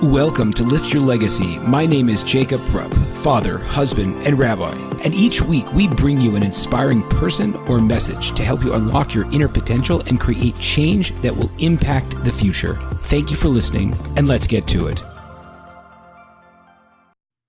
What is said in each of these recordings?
Welcome to Lift Your Legacy. My name is Jacob Prupp, father, husband, and rabbi. And each week we bring you an inspiring person or message to help you unlock your inner potential and create change that will impact the future. Thank you for listening, and let's get to it.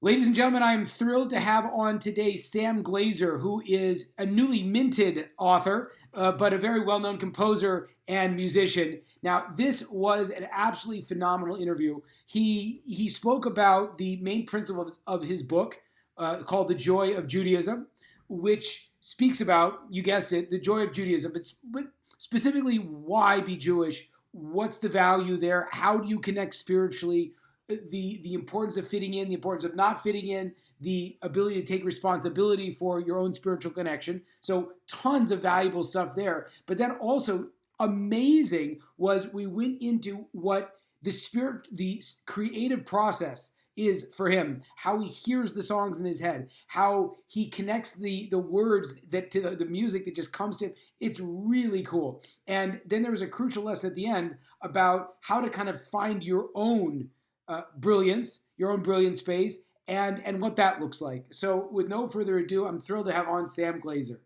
Ladies and gentlemen, I am thrilled to have on today Sam Glaser, who is a newly minted author, but a very well-known composer and musician. Now, this was an absolutely phenomenal interview. He spoke about the main principles of his book called The Joy of Judaism, which speaks about, you guessed it, the joy of Judaism. But specifically, why be Jewish? What's the value there? How do you connect spiritually? The importance of fitting in, the importance of not fitting in, the ability to take responsibility for your own spiritual connection. So tons of valuable stuff there. But then also amazing was we went into what the creative process is for him, how he hears the songs in his head, how he connects the words that to the music that just comes to him. It's really cool. And then there was a crucial lesson at the end about how to kind of find your own brilliance, your own brilliant space, and what that looks like. So with no further ado, I'm thrilled to have on Sam Glaser.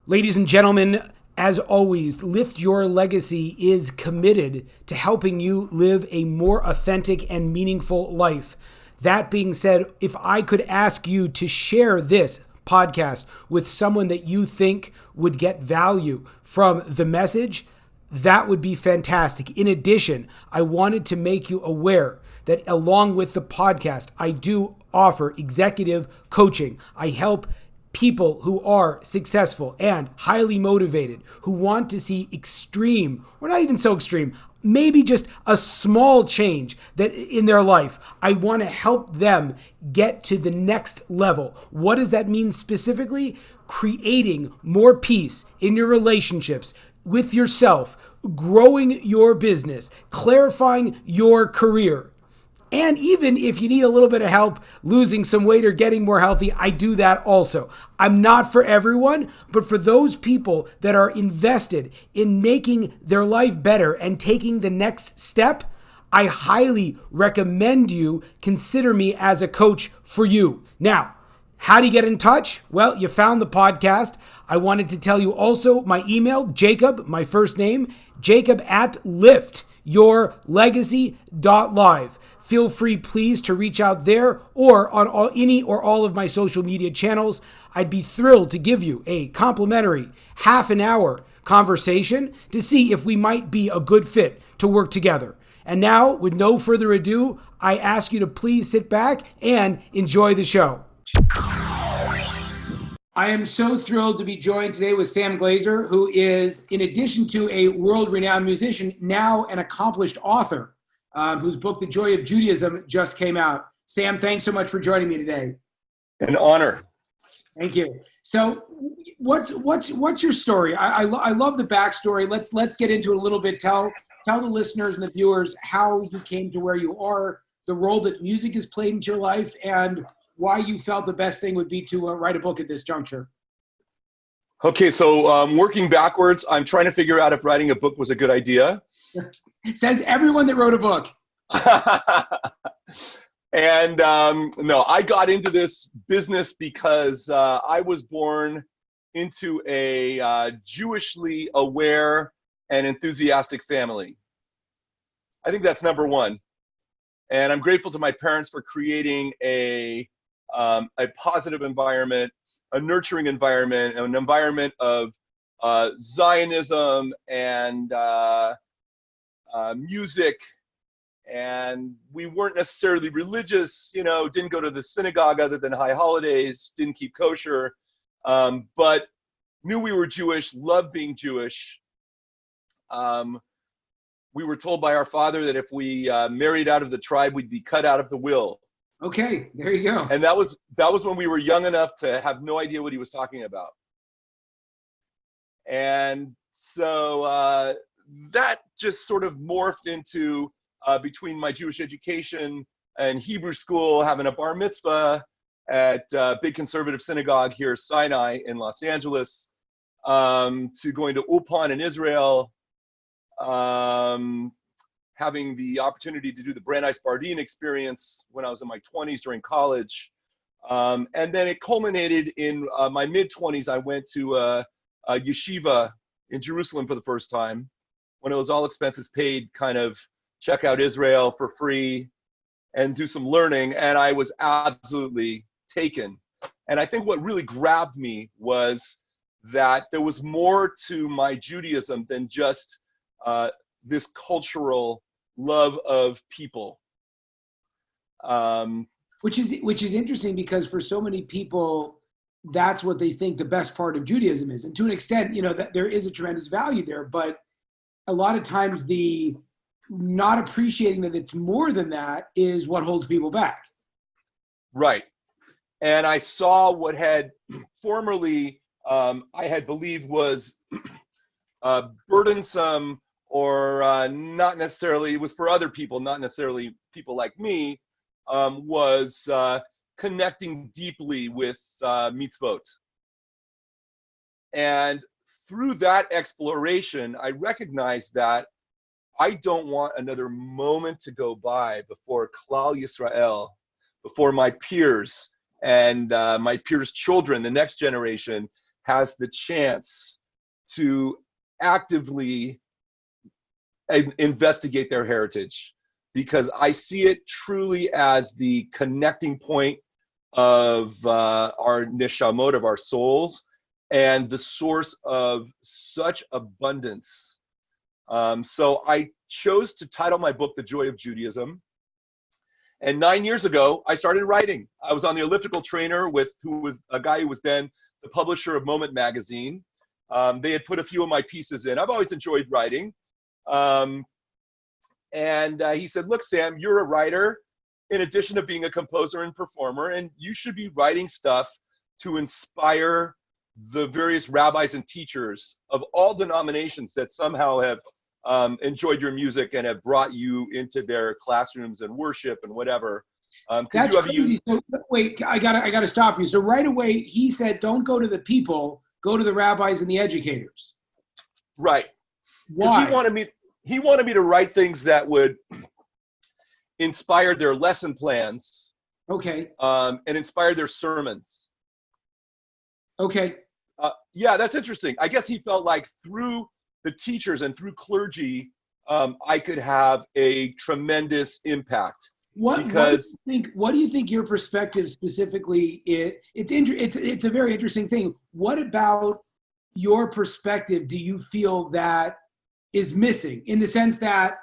Ladies and gentlemen, as always, Lift Your Legacy is committed to helping you live a more authentic and meaningful life. That being said, if I could ask you to share this podcast with someone that you think would get value from the message, that would be fantastic. In addition, I wanted to make you aware that along with the podcast, I do offer executive coaching. I help people who are successful and highly motivated, who want to see extreme, or not even so extreme, maybe just a small change that in their life. I want to help them get to the next level. What does that mean specifically? Creating more peace in your relationships, with yourself, growing your business, clarifying your career. And even if you need a little bit of help losing some weight or getting more healthy, I do that also. I'm not for everyone, but for those people that are invested in making their life better and taking the next step, I highly recommend you consider me as a coach for you. Now, how do you get in touch? Well, you found the podcast. I wanted to tell you also my email, Jacob, my first name, Jacob at liftyourlegacy.live. Feel free, please, to reach out there or on any or all of my social media channels. I'd be thrilled to give you a complimentary half an hour conversation to see if we might be a good fit to work together. And now, with no further ado, I ask you to please sit back and enjoy the show. I am so thrilled to be joined today with Sam Glaser, who is, in addition to a world-renowned musician, now an accomplished author, whose book, The Joy of Judaism, just came out. Sam, thanks so much for joining me today. An honor. Thank you. So what's your story? I love the backstory. Let's get into it a little bit. Tell the listeners and the viewers how you came to where you are, the role that music has played into your life, and why you felt the best thing would be to write a book at this juncture. Okay, so working backwards, I'm trying to figure out if writing a book was a good idea. Says everyone that wrote a book. And no, I got into this business because I was born into a Jewishly aware and enthusiastic family. I think that's number one. And I'm grateful to my parents for creating a positive environment, a nurturing environment, an environment of Zionism and music. And we weren't necessarily religious, didn't go to the synagogue other than high holidays, didn't keep kosher, but knew we were Jewish, loved being Jewish. We were told by our father that if we married out of the tribe, we'd be cut out of the will. Okay, there you go. And that was when we were young enough to have no idea what he was talking about. And so that just sort of morphed into between my Jewish education and Hebrew school, having a bar mitzvah at big conservative synagogue here, Sinai in Los Angeles, to going to Ulpan in Israel, having the opportunity to do the Brandeis Bardeen experience when I was in my 20s during college. And then it culminated in my mid-20s. I went to a yeshiva in Jerusalem for the first time, when it was all expenses paid, kind of check out Israel for free and do some learning. And I was absolutely taken. And I think what really grabbed me was that there was more to my Judaism than just this cultural love of people. Which is interesting, because for so many people, that's what they think the best part of Judaism is. And to an extent, that there is a tremendous value there, but a lot of times the not appreciating that it's more than that is what holds people back. Right. And I saw what had formerly I had believed was burdensome, or not necessarily, it was for other people, not necessarily people like me, was connecting deeply with mitzvot. And through that exploration, I recognized that I don't want another moment to go by before Klal Yisrael, before my peers and my peers' children, the next generation, has the chance to actively investigate their heritage, because I see it truly as the connecting point of our neshamot, of our souls, and the source of such abundance. So I chose to title my book, The Joy of Judaism. And 9 years ago, I started writing. I was on the elliptical trainer with a guy who was then the publisher of Moment magazine. They had put a few of my pieces in. I've always enjoyed writing. And he said, look, Sam, you're a writer in addition to being a composer and performer, and you should be writing stuff to inspire the various rabbis and teachers of all denominations that somehow have enjoyed your music and have brought you into their classrooms and worship and whatever. That's crazy. So, wait, I gotta stop you. So right away, he said, don't go to the people, go to the rabbis and the educators. Right. Why? He wanted me to write things that would inspire their lesson plans. Okay. And inspire their sermons. Okay. Yeah, that's interesting. I guess he felt like through the teachers and through clergy, I could have a tremendous impact. What do you think your perspective specifically is? It's a very interesting thing. What about your perspective do you feel that is missing, in the sense that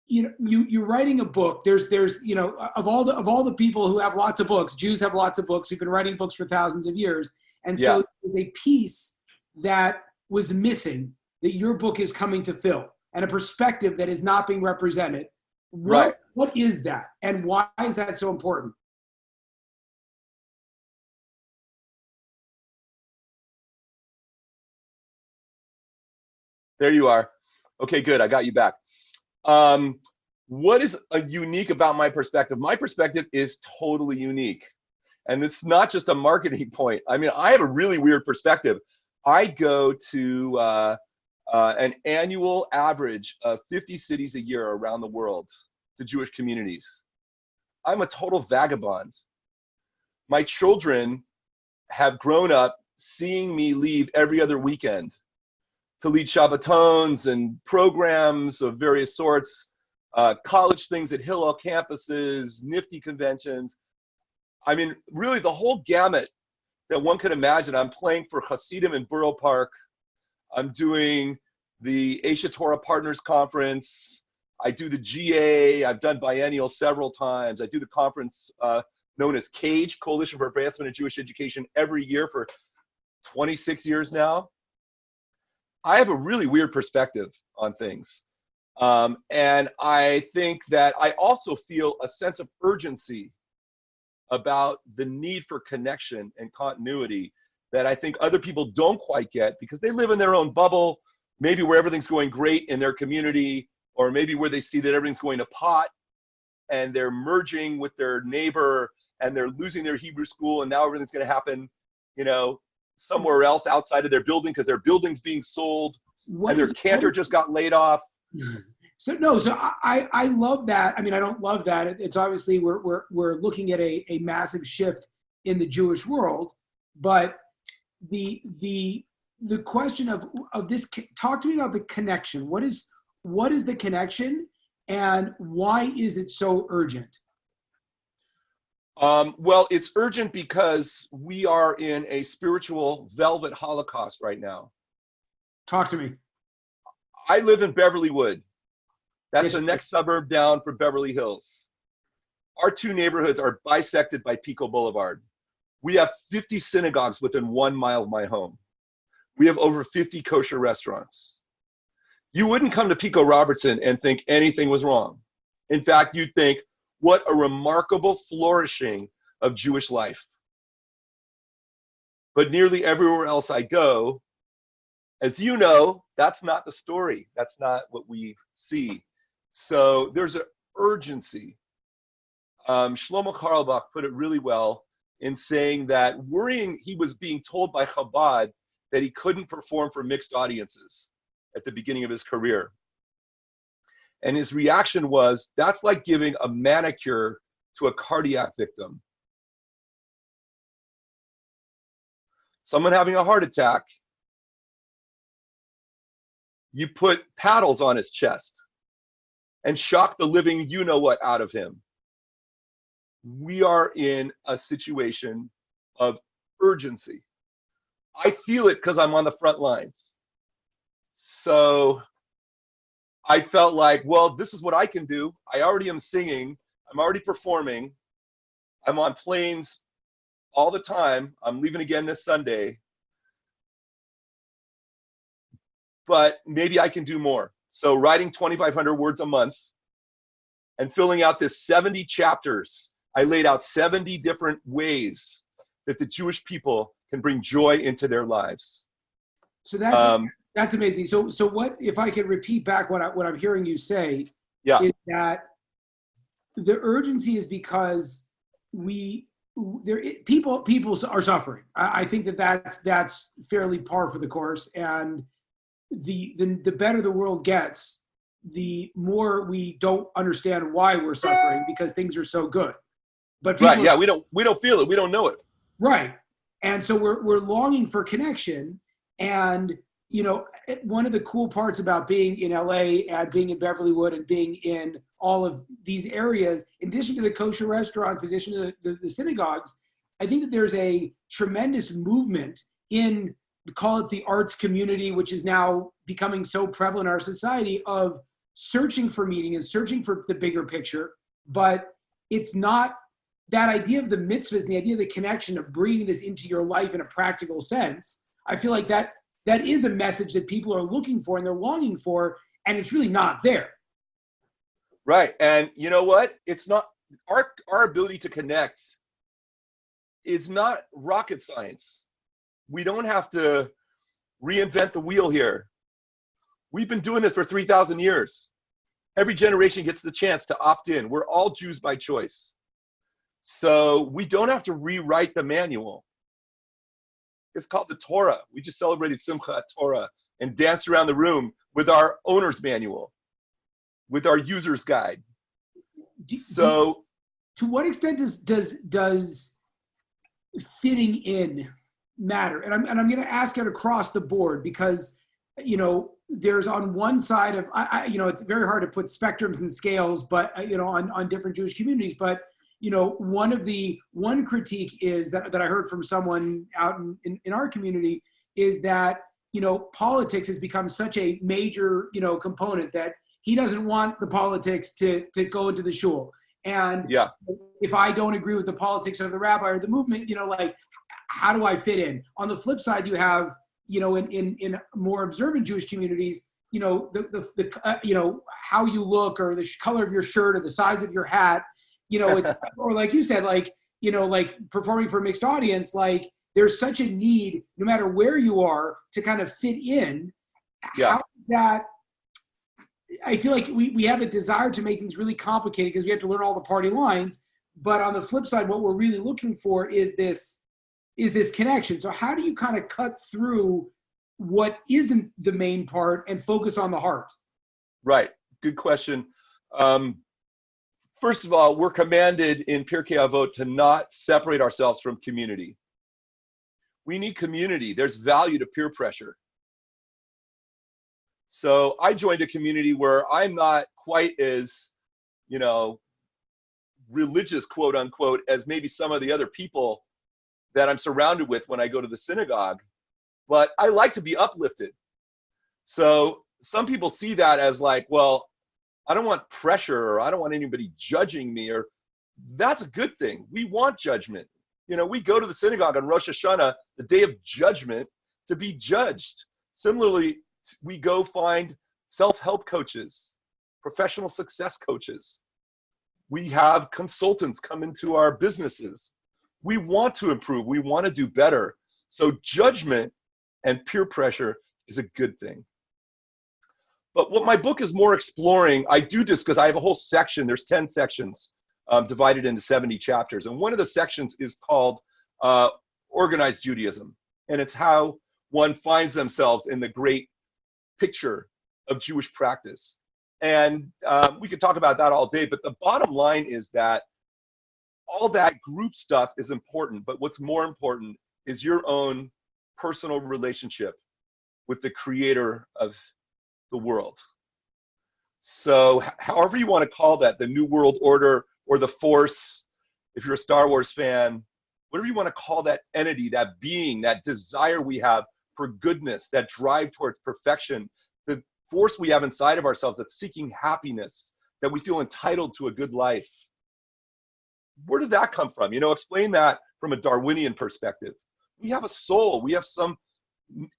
you're writing a book? There's of all the people who have lots of books, Jews have lots of books, who've been writing books for thousands of years, and so there's a piece that was missing that your book is coming to fill, and a perspective that is not being represented. What is that, and why is that so important? There you are. Okay, good. I got you back. What is unique about my perspective? My perspective is totally unique. And it's not just a marketing point. I mean, I have a really weird perspective. I go to an annual average of 50 cities a year around the world to Jewish communities. I'm a total vagabond. My children have grown up seeing me leave every other weekend to lead Shabbatons and programs of various sorts, college things at Hillel campuses, nifty conventions. I mean, really the whole gamut that one could imagine. I'm playing for Hasidim in Borough Park. I'm doing the Asia Torah Partners Conference. I do the GA. I've done biennial several times. I do the conference known as CAGE, Coalition for Advancement of Jewish Education, every year for 26 years now. I have a really weird perspective on things. And I think that I also feel a sense of urgency about the need for connection and continuity that I think other people don't quite get, because they live in their own bubble, maybe where everything's going great in their community, or maybe where they see that everything's going to pot and they're merging with their neighbor and they're losing their Hebrew school, and now everything's going to happen, somewhere else outside of their building because their building's being sold and their cantor just got laid off. So I love that. I mean, I don't love that. It's obviously we're looking at a massive shift in the Jewish world, but the question of this, talk to me about the connection. What is the connection, and why is it so urgent? Well, it's urgent because we are in a spiritual velvet holocaust right now. Talk to me. I live in Beverlywood. That's Yes, the next suburb down from Beverly Hills. Our two neighborhoods are bisected by Pico Boulevard. We have 50 synagogues within 1 mile of my home. We have over 50 kosher restaurants. You wouldn't come to Pico Robertson and think anything was wrong. In fact, you'd think, what a remarkable flourishing of Jewish life. But nearly everywhere else I go, as you know, that's not the story. That's not what we see. So there's an urgency. Shlomo Carlebach put it really well in saying that he was being told by Chabad that he couldn't perform for mixed audiences at the beginning of his career. And his reaction was, that's like giving a manicure to a cardiac victim. Someone having a heart attack, you put paddles on his chest and shock the living you-know-what out of him. We are in a situation of urgency. I feel it because I'm on the front lines. So I felt like, well, this is what I can do. I already am singing. I'm already performing. I'm on planes all the time. I'm leaving again this Sunday. But maybe I can do more. So writing 2,500 words a month and filling out this 70 chapters, I laid out 70 different ways that the Jewish people can bring joy into their lives. So that's amazing. So what, if I could repeat back what I'm hearing you say, is that the urgency is because people are suffering. I think that's fairly par for the course, and the better the world gets, the more we don't understand why we're suffering because things are so good. But people, right, yeah, we don't feel it, we don't know it. Right, and so we're longing for connection. And you know, one of the cool parts about being in LA and being in Beverlywood and being in all of these areas, in addition to the kosher restaurants, in addition to the synagogues, I think that there's a tremendous movement in, call it the arts community, which is now becoming so prevalent in our society, of searching for meaning and searching for the bigger picture. But it's not that idea of the mitzvahs and the idea of the connection of bringing this into your life in a practical sense. I feel like that is a message that people are looking for and they're longing for, and it's really not there. Right, and you know what? It's not, our ability to connect is not rocket science. We don't have to reinvent the wheel here. We've been doing this for 3,000 years. Every generation gets the chance to opt in. We're all Jews by choice. So we don't have to rewrite the manual. It's called the Torah. We just celebrated Simchat Torah and danced around the room with our owner's manual, with our user's guide. To what extent does fitting in matter? And I'm going to ask it across the board, because you know, there's on one side of you know, it's very hard to put spectrums and scales, but you know, on different Jewish communities. But you know, one critique is that I heard from someone out in our community is that, you know, politics has become such a major, you know, component that he doesn't want the politics to go into the shul. And if I don't agree with the politics of the rabbi or the movement, you know, like, how do I fit in? On the flip side, you have, you know, in more observant Jewish communities, you know, the you know, how you look or the color of your shirt or the size of your hat. You know, it's, or like you said, like, you know, like performing for a mixed audience, like there's such a need, no matter where you are, to kind of fit in. How that, I feel like we have a desire to make things really complicated because we have to learn all the party lines. But on the flip side, what we're really looking for is this connection. So how do you kind of cut through what isn't the main part and focus on the heart? Right. good question. First of all, we're commanded in Pirkei Avot to not separate ourselves from community. We need community. There's value to peer pressure. So I joined a community where I'm not quite as, religious, quote unquote, as maybe some of the other people that I'm surrounded with when I go to the synagogue, but I like to be uplifted. So some people see that as like, well, I don't want pressure, or I don't want anybody judging me, or that's a good thing. We want judgment. We go to the synagogue on Rosh Hashanah, the day of judgment, to be judged. Similarly, we go find self-help coaches, professional success coaches. We have consultants come into our businesses. We want to improve. We want to do better. So judgment and peer pressure is a good thing. But what my book is more exploring, I do this because I have a whole section. There's 10 sections divided into 70 chapters. And one of the sections is called Organized Judaism. And it's how one finds themselves in the great picture of Jewish practice. And we could talk about that all day, but the bottom line is that all that group stuff is important, but what's more important is your own personal relationship with the creator of the world. So however you want to call that, the New World Order or the Force, if you're a Star Wars fan, whatever you want to call that entity, that being, that desire we have for goodness, that drive towards perfection, the force we have inside of ourselves that's seeking happiness, that we feel entitled to a good life. Where did that come from? Explain that from a Darwinian perspective. We have a soul. We have some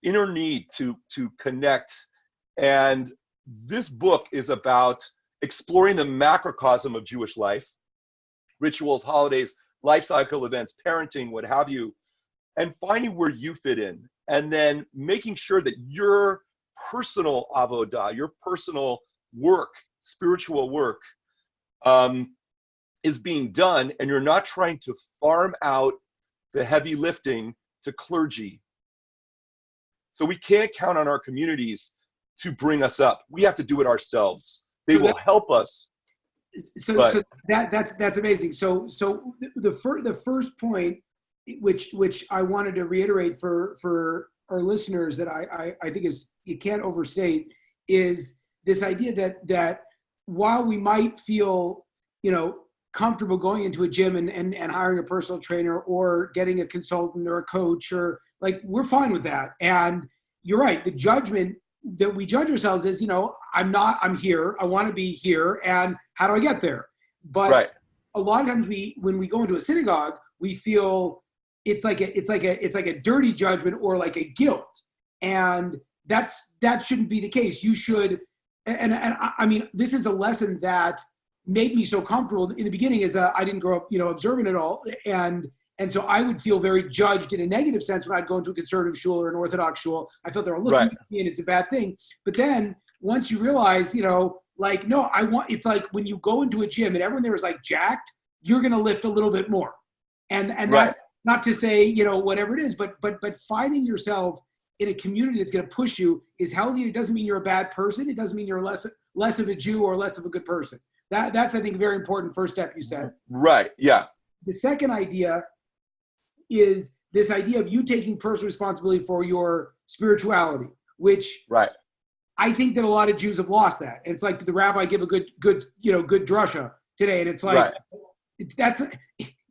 inner need to connect. And this book is about exploring the macrocosm of Jewish life, rituals, holidays, life cycle events, parenting, what have you, and finding where you fit in. And then making sure that your personal avodah, your personal work, spiritual work, is being done, and you're not trying to farm out the heavy lifting to clergy. So we can't count on our communities to bring us up. We have to do it ourselves. They will help us. So that's amazing. So the first point, which I wanted to reiterate for our listeners, that I think is, you can't overstate, is this idea that while we might feel comfortable going into a gym and hiring a personal trainer or getting a consultant or a coach, or we're fine with that. And you're right, the judgment that we judge ourselves is, I'm here, I want to be here, and how do I get there? But a lot of times when we go into a synagogue, we feel it's like a dirty judgment or like a guilt. And that shouldn't be the case. You should, and I mean, this is a lesson that made me so comfortable in the beginning, is I didn't grow up, observant at all. And so I would feel very judged in a negative sense when I'd go into a conservative shul or an Orthodox shul. I felt they were looking at me and it's a bad thing. But then once you realize, no, it's like when you go into a gym and everyone there is jacked, you're going to lift a little bit more. And that's not to say, whatever it is, but finding yourself in a community that's going to push you is healthy. It doesn't mean you're a bad person. It doesn't mean you're less of a Jew or less of a good person. That's, I think, a very important first step you said. Right. Yeah. The second idea is this idea of you taking personal responsibility for your spirituality, which I think that a lot of Jews have lost that. And it's like, did the rabbi give a good drasha today? And it's like,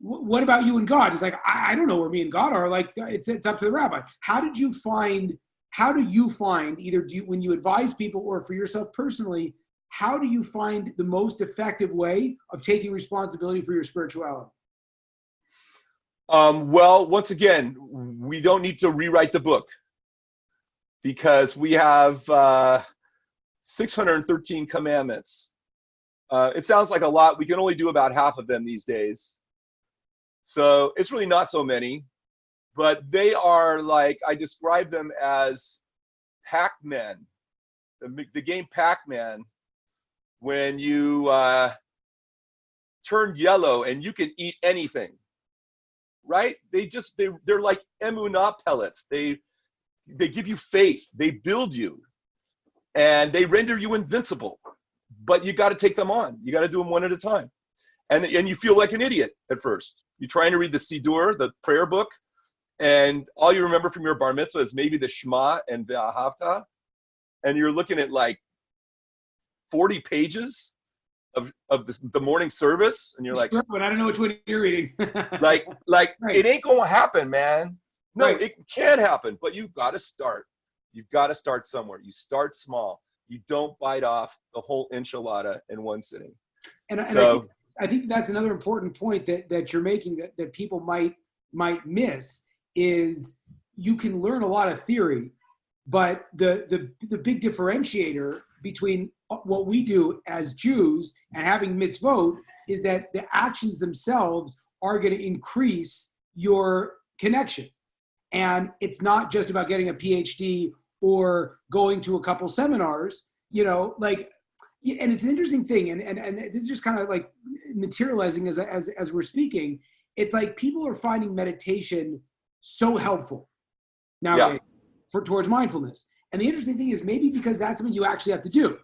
what about you and God? It's like, I don't know where me and God are. It's up to the rabbi. How do you find either when you advise people or for yourself personally, how do you find the most effective way of taking responsibility for your spirituality? Well, once again, we don't need to rewrite the book because we have 613 commandments. It sounds like a lot. We can only do about half of them these days. So it's really not so many, but they are I describe them as Pac-Man, the game Pac-Man, when you turn yellow and you can eat anything. Right? They're like emunah pellets. They give you faith. They build you, and they render you invincible. but you got to take them on. You got to do them one at a time. And you feel like an idiot at first. You're trying to read the Siddur, the prayer book, and all you remember from your bar mitzvah is maybe the Shema and Ve'ahavta, and you're looking at like 40 pages of the morning service, and you're like, sure, but I don't know which one you're reading. like Right. It ain't gonna happen, man. No, Right. it can happen, but you've got to start. You've got to start somewhere. You start small. You don't bite off the whole enchilada in one sitting. And I think that's another important point that you're making that people might miss is you can learn a lot of theory, but the big differentiator between what we do as Jews and having mitzvot is that the actions themselves are going to increase your connection. And it's not just about getting a PhD or going to a couple seminars, and it's an interesting thing. And this is just kind of like materializing as we're speaking. It's like people are finding meditation so helpful nowadays towards mindfulness. And the interesting thing is maybe because that's something you actually have to do.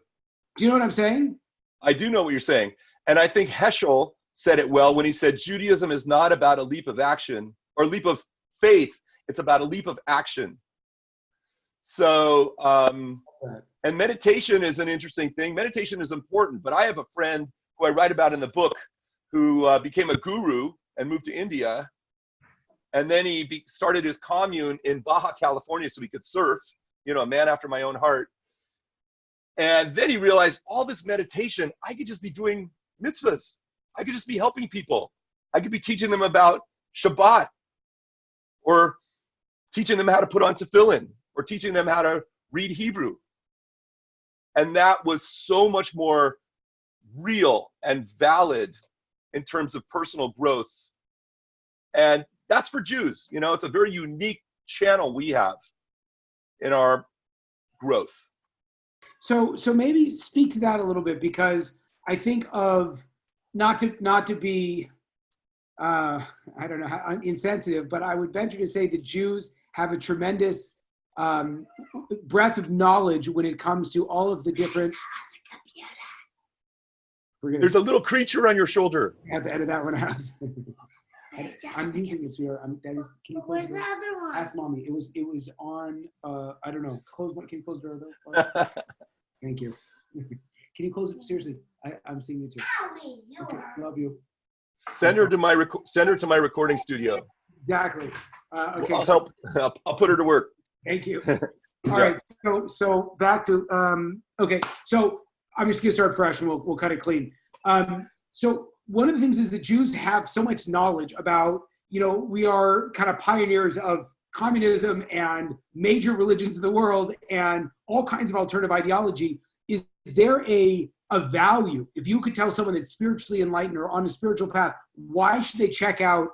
Do you know what I'm saying? I do know what you're saying. And I think Heschel said it well when he said Judaism is not about a leap of action or leap of faith. It's about a leap of action. So, and meditation is an interesting thing. Meditation is important, but I have a friend who I write about in the book who became a guru and moved to India. And then he started his commune in Baja California so he could surf, a man after my own heart. And then he realized all this meditation, I could just be doing mitzvahs. I could just be helping people. I could be teaching them about Shabbat, or teaching them how to put on tefillin, or teaching them how to read Hebrew. And that was so much more real and valid in terms of personal growth. And that's for Jews. It's a very unique channel we have in our growth. So maybe speak to that a little bit, because I think of not to be I don't know how insensitive, but I would venture to say the Jews have a tremendous breadth of knowledge when it comes to all of the different. There's a little creature on your shoulder. I have to edit that one out. I'm using it here. Can you close the door? Ask mommy. It was on. I don't know. Can you close the door though? Thank you. Can you close it? Seriously, I'm seeing you too. Okay, love you. Send her to my recording studio. Exactly. Okay. I'll help. I'll put her to work. Thank you. All right. So back to okay. So I'm just gonna start fresh and we'll cut it clean. So one of the things is the Jews have so much knowledge about, we are kind of pioneers of communism and major religions of the world and all kinds of alternative ideology. Is there a value, if you could tell someone that's spiritually enlightened or on a spiritual path, why should they check out,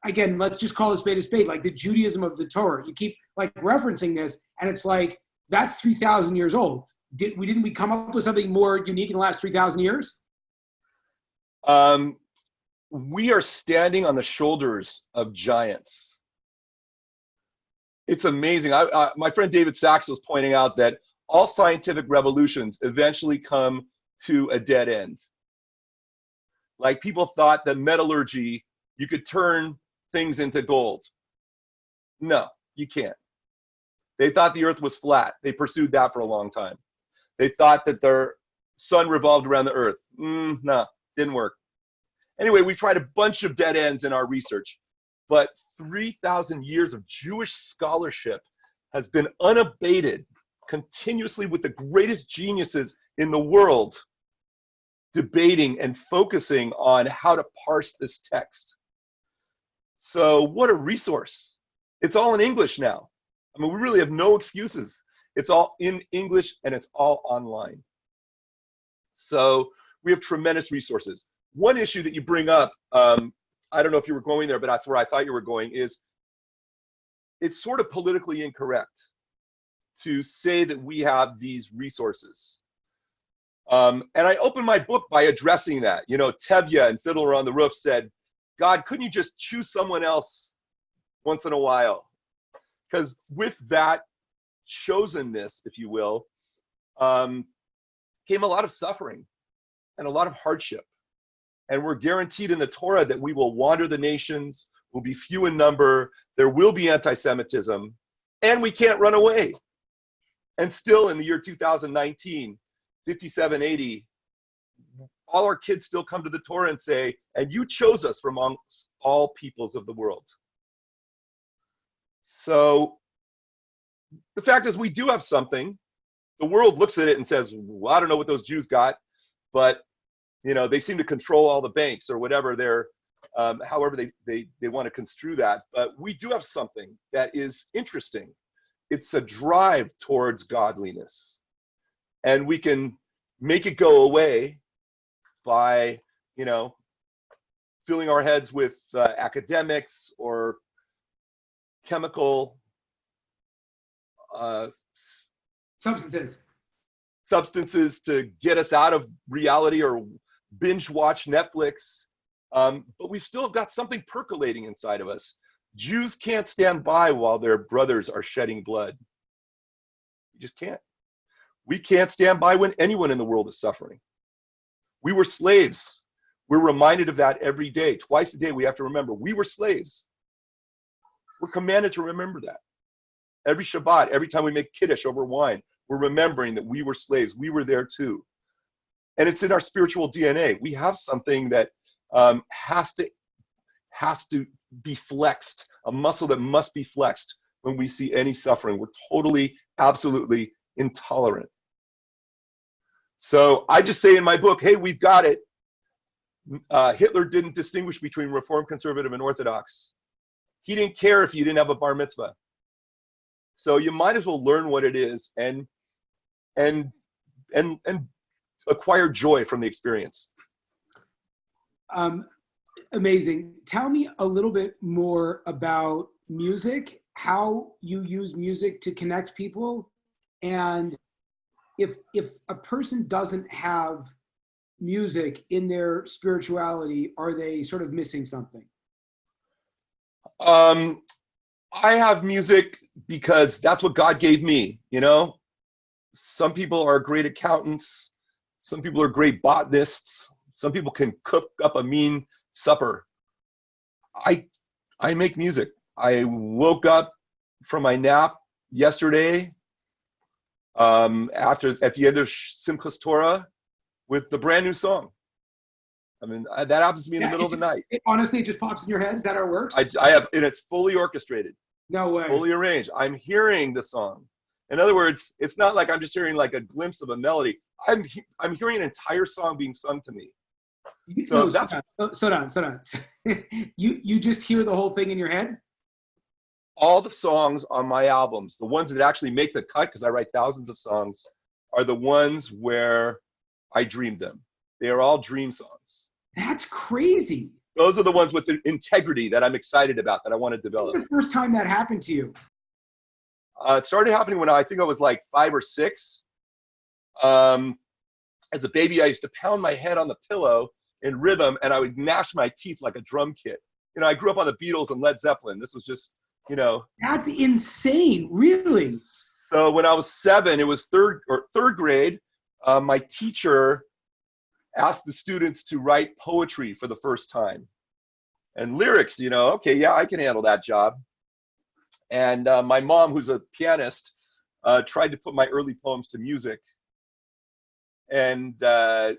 again, let's just call a spade, like the Judaism of the Torah? You keep like referencing this and it's like, that's 3,000 years old. Didn't we come up with something more unique in the last 3,000 years? We are standing on the shoulders of giants. It's amazing. My friend David Sachs was pointing out that all scientific revolutions eventually come to a dead end. Like people thought that metallurgy, you could turn things into gold. No, you can't. They thought the earth was flat. They pursued that for a long time. They thought that their sun revolved around the earth. No, didn't work. Anyway, we tried a bunch of dead ends in our research, but 3,000 years of Jewish scholarship has been unabated, continuously with the greatest geniuses in the world, debating and focusing on how to parse this text. So what a resource. It's all in English now. I mean, we really have no excuses. It's all in English and it's all online. So we have tremendous resources. One issue that you bring up, I don't know if you were going there, but that's where I thought you were going, is it's sort of politically incorrect to say that we have these resources. And I opened my book by addressing that. Tevye and Fiddler on the Roof said, God, couldn't you just choose someone else once in a while? Because with that chosenness, if you will, came a lot of suffering. and a lot of hardship. And we're guaranteed in the Torah that we will wander the nations, will be few in number, there will be anti-Semitism, and we can't run away. And still in the year 2019, 5780, all our kids still come to the Torah and say, and you chose us from amongst all peoples of the world. So the fact is we do have something. The world looks at it and says, well, I don't know what those Jews got, but they seem to control all the banks or whatever they're, however they want to construe that. But we do have something that is interesting. It's a drive towards godliness. And we can make it go away by, filling our heads with academics or chemical substances to get us out of reality or binge watch Netflix. But we've still got something percolating inside of us. Jews can't stand by while their brothers are shedding blood. You just can't. We can't stand by when anyone in the world is suffering. We were slaves. We're reminded of that every day. Twice a day we have to remember we were slaves. We're commanded to remember that. Every Shabbat, every time we make Kiddush over wine, we're remembering that we were slaves. We were there too. And it's in our spiritual DNA. We have something that has to be flexed, a muscle that must be flexed when we see any suffering. We're totally, absolutely intolerant. So I just say in my book, hey, we've got it. Hitler didn't distinguish between Reformed, Conservative, and Orthodox. He didn't care if you didn't have a bar mitzvah. So you might as well learn what it is and acquire joy from the experience. Amazing. Tell me a little bit more about music, how you use music to connect people, and if a person doesn't have music in their spirituality, are they sort of missing something? I have music because that's what God gave me, Some people are great accountants. Some people are great botanists. Some people can cook up a mean supper. I make music. I woke up from my nap yesterday at the end of Simchas Torah with the brand new song. I mean, that happens to me in the middle of the night. Honestly, it just pops in your head. Is that how it works? I have, and it's fully orchestrated. No way. Fully arranged. I'm hearing the song. In other words, it's not like I'm just hearing like a glimpse of a melody. I'm hearing an entire song being sung to me. So that's slow down. You just hear the whole thing in your head? All the songs on my albums, the ones that actually make the cut, because I write thousands of songs, are the ones where I dreamed them. They are all dream songs. That's crazy. Those are the ones with the integrity that I'm excited about, that I want to develop. When was the first time that happened to you? It started happening when I think I was like 5 or 6. As a baby, I used to pound my head on the pillow in rhythm, and I would gnash my teeth like a drum kit. I grew up on the Beatles and Led Zeppelin. This was just, That's insane, really. So when I was 7, it was third grade. My teacher asked the students to write poetry for the first time. And lyrics, okay, yeah, I can handle that job. And my mom, who's a pianist, tried to put my early poems to music. And the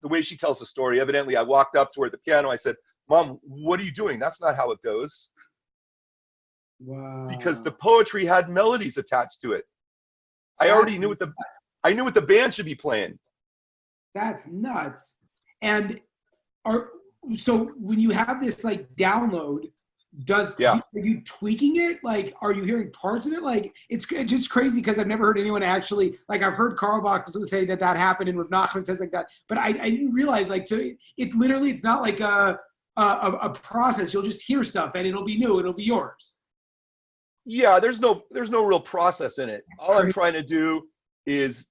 way she tells the story, evidently I walked up to her at the piano. I said, Mom, what are you doing? That's not how it goes. Wow. Because the poetry had melodies attached to it. I already knew what the band should be playing. That's nuts. And so when you have this like download, are you tweaking it? Like, are you hearing parts of it? Like, it's just crazy because I've never heard anyone actually, like, I've heard Karl Bach say that happened and Rav Nachman says like that, but I didn't realize, like, so it literally, it's not like a process. You'll just hear stuff and it'll be new. It'll be yours. Yeah, there's no real process in it. All I'm trying to do is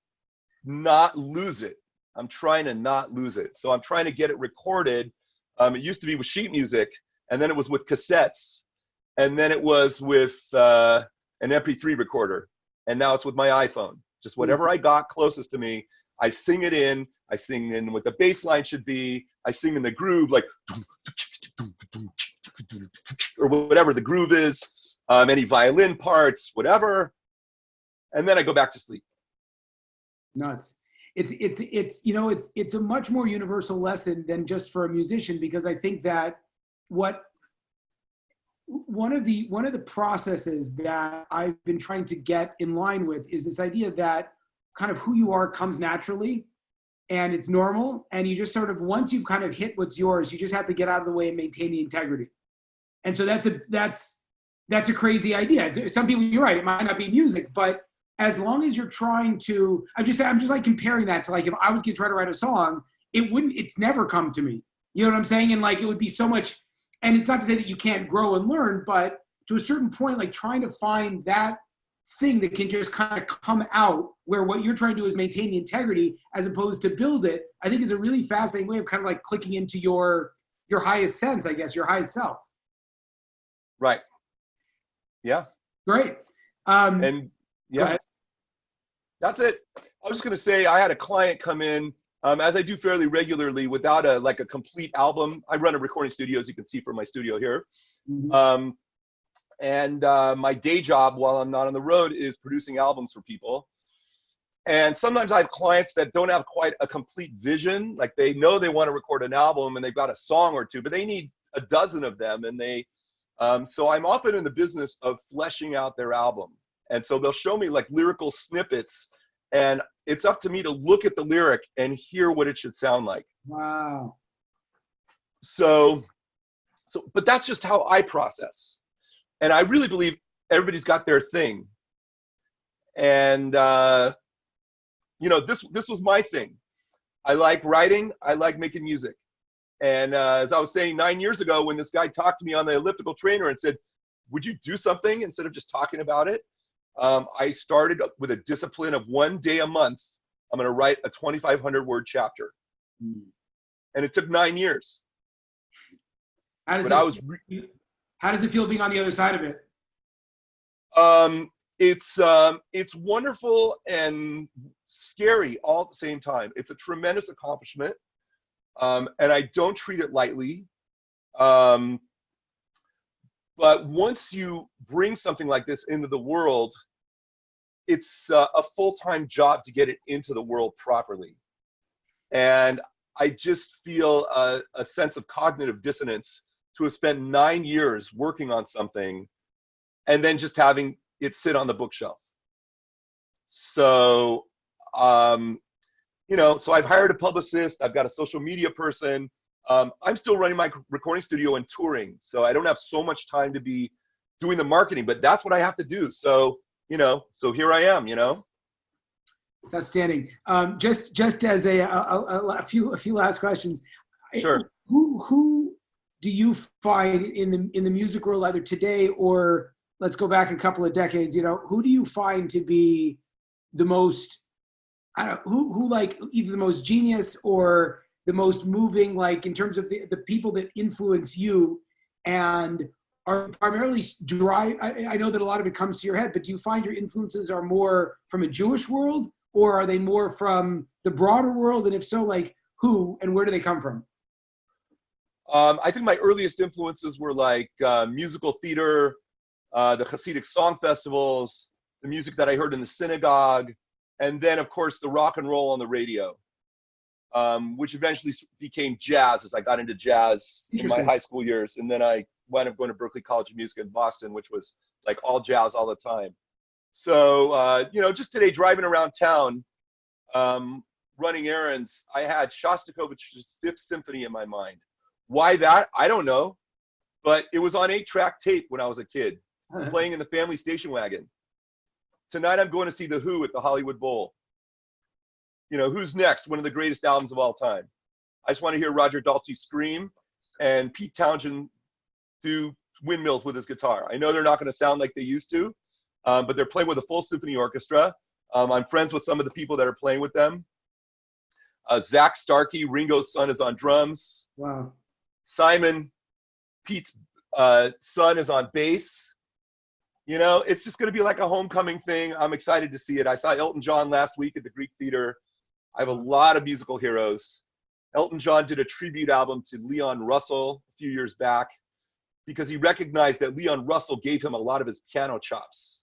not lose it. I'm trying to not lose it. So I'm trying to get it recorded. It used to be with sheet music, and then it was with cassettes, and then it was with an MP3 recorder, and now it's with my iPhone. Just whatever I got closest to me, I sing it in, I sing in what the bass line should be. I sing in the groove, like, or whatever the groove is, any violin parts, whatever. And then I go back to sleep. Nuts. It's a much more universal lesson than just for a musician, because I think that one of the processes that I've been trying to get in line with is this idea that kind of who you are comes naturally and it's normal. And you just sort of, once you've kind of hit what's yours, you just have to get out of the way and maintain the integrity. And so that's a crazy idea. Some people, you're right, it might not be music, but as long as you're trying to, I'm just like comparing that to, like, if I was going to try to write a song, it's never come to me. You know what I'm saying? And like, it would be so much, and it's not to say that you can't grow and learn, but to a certain point, like trying to find that thing that can just kind of come out where what you're trying to do is maintain the integrity as opposed to build it, I think is a really fascinating way of kind of like clicking into your highest sense, I guess, your highest self. Right. Yeah. Great. And yeah, that's it. I was just going to say, I had a client come in, as I do fairly regularly, without a complete album. I run a recording studio, as you can see from my studio here. Mm-hmm. And my day job while I'm not on the road is producing albums for people. And sometimes I have clients that don't have quite a complete vision. Like, they know they want to record an album and they've got a song or two, but they need a dozen of them. And so I'm often in the business of fleshing out their album. And so they'll show me like lyrical snippets, and it's up to me to look at the lyric and hear what it should sound like. Wow. So, but that's just how I process. And I really believe everybody's got their thing. And, this was my thing. I like writing. I like making music. And as I was saying, 9 years ago, when this guy talked to me on the elliptical trainer and said, would you do something instead of just talking about it? I started with a discipline of 1 day a month. I'm going to write a 2,500 word chapter. And it took 9 years. How does it feel being on the other side of it? It's wonderful and scary all at the same time. It's a tremendous accomplishment. And I don't treat it lightly. But once you bring something like this into the world, it's a full-time job to get it into the world properly. And I just feel a sense of cognitive dissonance to have spent 9 years working on something and then just having it sit on the bookshelf. So, so I've hired a publicist. I've got a social media person. I'm still running my recording studio and touring, so I don't have so much time to be doing the marketing, but that's what I have to do. So, so here I am, It's outstanding. Just as a few last questions. Sure. Who do you find in the music world, either today or let's go back a couple of decades, who do you find to be the most, who like either the most genius or the most moving, like in terms of the people that influence you and are primarily I know that a lot of it comes to your head, but do you find your influences are more from a Jewish world or are they more from the broader world? And if so, like who and where do they come from? I think my earliest influences were like musical theater, the Hasidic song festivals, the music that I heard in the synagogue, and then of course the rock and roll on the radio. Which eventually became jazz as I got into jazz in my high school years. And then I wound up going to Berklee College of Music in Boston, which was like all jazz all the time. So, just today driving around town, running errands, I had Shostakovich's Fifth Symphony in my mind. Why that? I don't know. But it was on 8-track tape when I was a kid, playing in the family station wagon. Tonight I'm going to see The Who at the Hollywood Bowl. Who's next? One of the greatest albums of all time. I just want to hear Roger Daltrey scream and Pete Townshend do windmills with his guitar. I know they're not going to sound like they used to, but they're playing with a full symphony orchestra. I'm friends with some of the people that are playing with them. Zach Starkey, Ringo's son, is on drums. Wow. Simon, Pete's son, is on bass. It's just going to be like a homecoming thing. I'm excited to see it. I saw Elton John last week at the Greek Theater. I have a lot of musical heroes. Elton John did a tribute album to Leon Russell a few years back because he recognized that Leon Russell gave him a lot of his piano chops.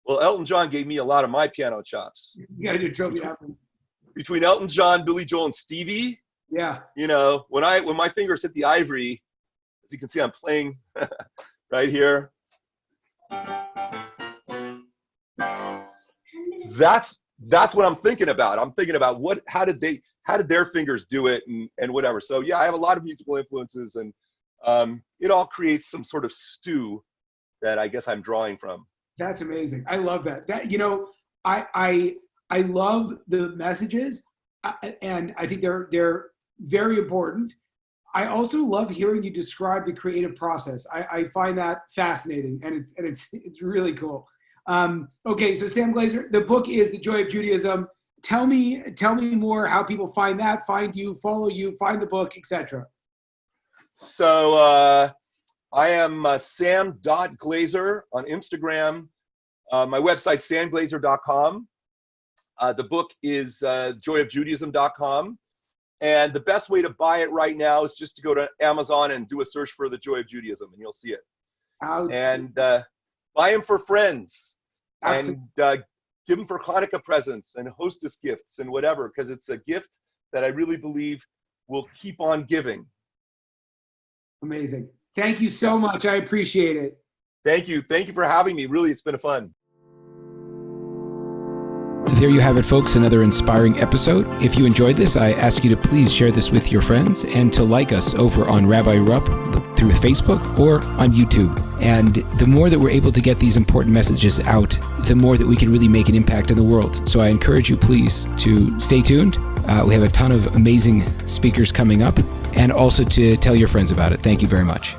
Well, Elton John gave me a lot of my piano chops. You got to do a trophy album. Between Elton John, Billy Joel, and Stevie, yeah. When my fingers hit the ivory, as you can see, I'm playing right here. That's what I'm thinking about. I'm thinking about how did their fingers do it and whatever. So yeah, I have a lot of musical influences, and it all creates some sort of stew that I guess I'm drawing from. That's amazing. I love that. I love the messages, and I think they're very important. I also love hearing you describe the creative process. I find that fascinating, and it's really cool. Okay, so Sam Glaser, the book is The Joy of Judaism. Tell me more how people find that, find you, follow you, find the book, etc. So I am sam.glaser on Instagram. My website, samglaser.com. The book is joyofjudaism.com. And the best way to buy it right now is just to go to Amazon and do a search for The Joy of Judaism, and you'll see it. And buy them for friends. And give them for Hanukkah presents and hostess gifts and whatever, because it's a gift that I really believe will keep on giving. Amazing. Thank you so much. I appreciate it. Thank you. Thank you for having me. Really, it's been fun. There you have it, folks, another inspiring episode. If you enjoyed this, I ask you to please share this with your friends and to like us over on Rabbi Rupp through Facebook or on YouTube. And the more that we're able to get these important messages out, the more that we can really make an impact in the world. So I encourage you, please, to stay tuned. We have a ton of amazing speakers coming up, and also to tell your friends about it. Thank you very much.